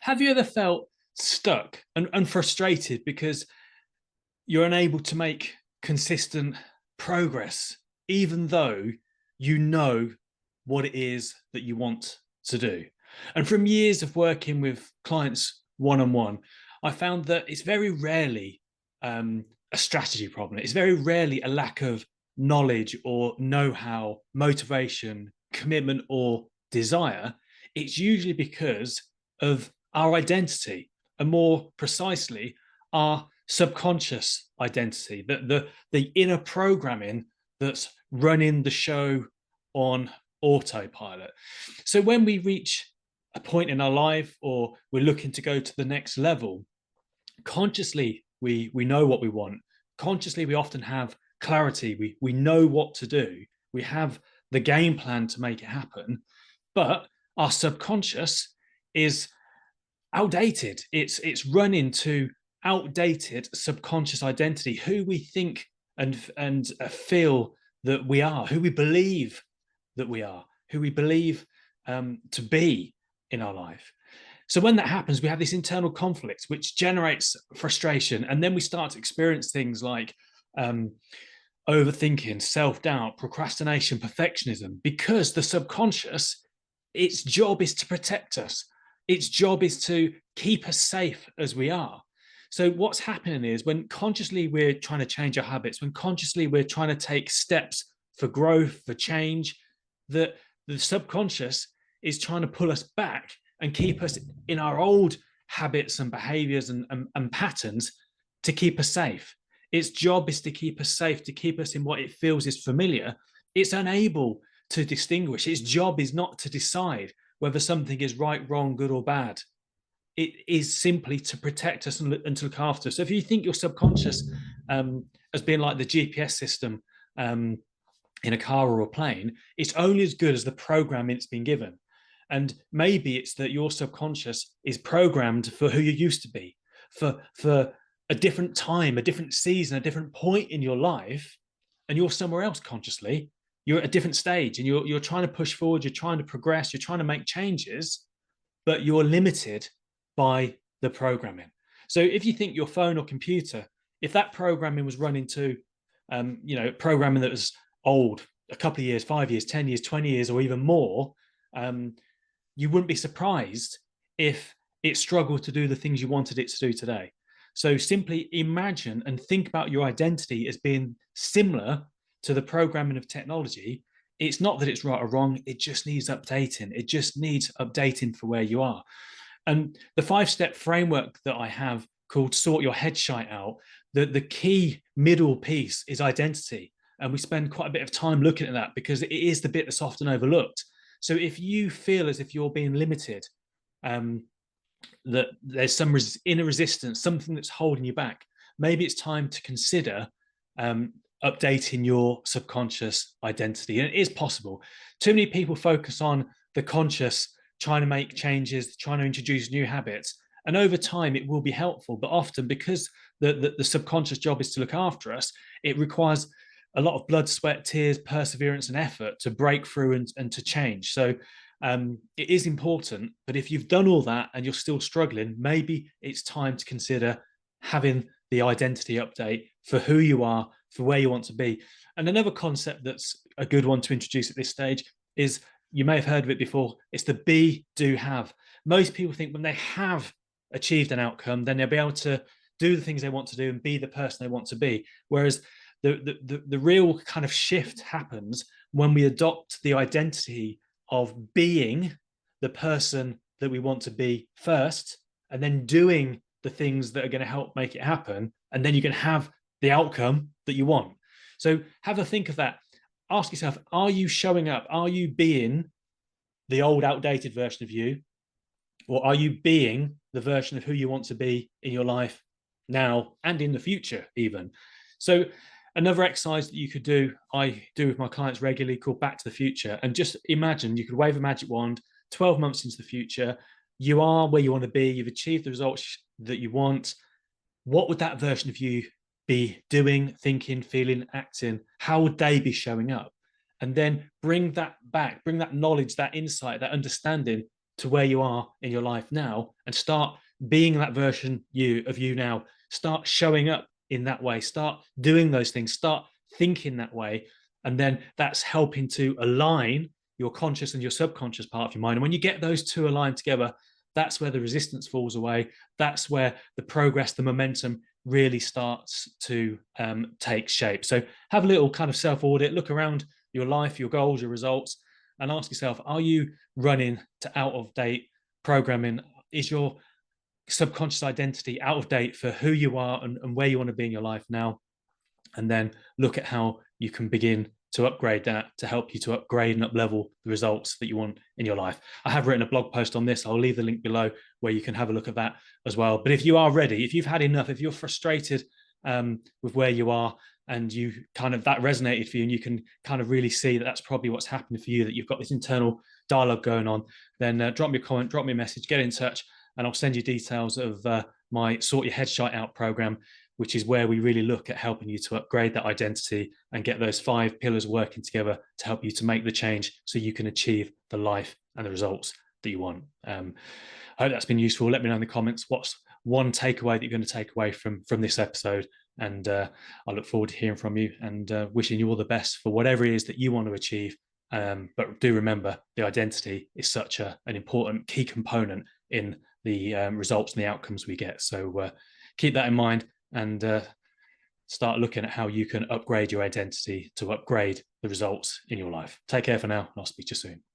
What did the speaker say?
Have you ever felt stuck and frustrated because you're unable to make consistent progress, even though you know what it is that you want to do? And from years of working with clients one on one, I found that it's very rarely a strategy problem. It's very rarely a lack of knowledge or know how, motivation, commitment, or desire. It's usually because of our identity, and more precisely, our subconscious identity, the inner programming that's running the show on autopilot. So when we reach a point in our life, or we're looking to go to the next level, consciously we know what we want. Consciously, we often have clarity. We know what to do. We have the game plan to make it happen. But our subconscious is outdated. It's run into outdated subconscious identity, who we think and feel that we are, who we believe that we are, who we believe to be in our life. So when that happens, we have this internal conflict, which generates frustration, and then we start to experience things like overthinking, self-doubt, procrastination, perfectionism, because the subconscious, its job is to protect us. Its job is to keep us safe as we are. So what's happening is, when consciously we're trying to change our habits, when consciously we're trying to take steps for growth, for change, that the subconscious is trying to pull us back and keep us in our old habits and behaviors and patterns to keep us safe. Its job is to keep us safe, to keep us in what it feels is familiar. It's unable to distinguish. Its job is not to decide whether something is right, wrong, good, or bad. It is simply to protect us and to look after us. So if you think your subconscious as being like the GPS system in a car or a plane, it's only as good as the program it's been given. And maybe it's that your subconscious is programmed for who you used to be, for a different time, a different season, a different point in your life, and you're somewhere else consciously. You're at a different stage, and you're trying to push forward, you're trying to progress, you're trying to make changes, but you're limited by the programming. So if you think your phone or computer, if that programming was run into, programming that was old, a couple of years, 5 years, 10 years, 20 years, or even more, you wouldn't be surprised if it struggled to do the things you wanted it to do today. So simply imagine and think about your identity as being similar to the programming of technology. It's not that it's right or wrong, it just needs updating. It just needs updating for where you are. And the 5-step framework that I have, called Sort Your Head Shite Out, the key middle piece is identity. And we spend quite a bit of time looking at that because it is the bit that's often overlooked. So if you feel as if you're being limited, that there's some inner resistance, something that's holding you back, maybe it's time to consider updating your subconscious identity. And it is possible. Too many people focus on the conscious, trying to make changes, trying to introduce new habits. And over time, it will be helpful. But often, because the subconscious job is to look after us, it requires a lot of blood, sweat, tears, perseverance, and effort to break through and to change. So it is important. But if you've done all that and you're still struggling, maybe it's time to consider having the identity update for who you are, for where you want to be. And another concept that's a good one to introduce at this stage is, you may have heard of it before, it's the be, do, have. Most people think when they have achieved an outcome, then they'll be able to do the things they want to do and be the person they want to be. Whereas the real kind of shift happens when we adopt the identity of being the person that we want to be first, and then doing the things that are going to help make it happen, and then you can have the outcome that you want. So have a think of that. Ask yourself, are you showing up? Are you being the old, outdated version of you? Or are you being the version of who you want to be in your life now and in the future even? So another exercise that you could do, I do with my clients regularly, called Back to the Future. And just imagine you could wave a magic wand 12 months into the future. You are where you want to be. You've achieved the results that you want. What would that version of you be doing, thinking, feeling, acting? How would they be showing up? And then bring that back, bring that knowledge, that insight, that understanding to where you are in your life now and start being that version of you now. Start showing up in that way, start doing those things, start thinking that way. And then that's helping to align your conscious and your subconscious part of your mind. And when you get those two aligned together, that's where the resistance falls away. That's where the progress, the momentum really starts to take shape. So have a little kind of self-audit, look around your life, your goals, your results, and ask yourself, are you running to out-of-date programming? Is your subconscious identity out of date for who you are and where you want to be in your life now? And then look at how you can begin to upgrade that to help you to upgrade and up level the results that you want in your life. I have written a blog post on this. I'll leave the link below where you can have a look at that as well. But if you are ready, if you've had enough, if you're frustrated with where you are and you kind of that resonated for you and you can kind of really see that that's probably what's happened for you, that you've got this internal dialogue going on, then drop me a comment, drop me a message, get in touch, and I'll send you details of my Sort Your Head Shite Out program, which is where we really look at helping you to upgrade that identity and get those 5 pillars working together to help you to make the change so you can achieve the life and the results that you want. I hope that's been useful. Let me know in the comments what's one takeaway that you're going to take away from this episode. And I look forward to hearing from you and wishing you all the best for whatever it is that you want to achieve. But do remember, the identity is such an important key component in the results and the outcomes we get. So keep that in mind and start looking at how you can upgrade your identity to upgrade the results in your life. Take care for now, and I'll speak to you soon.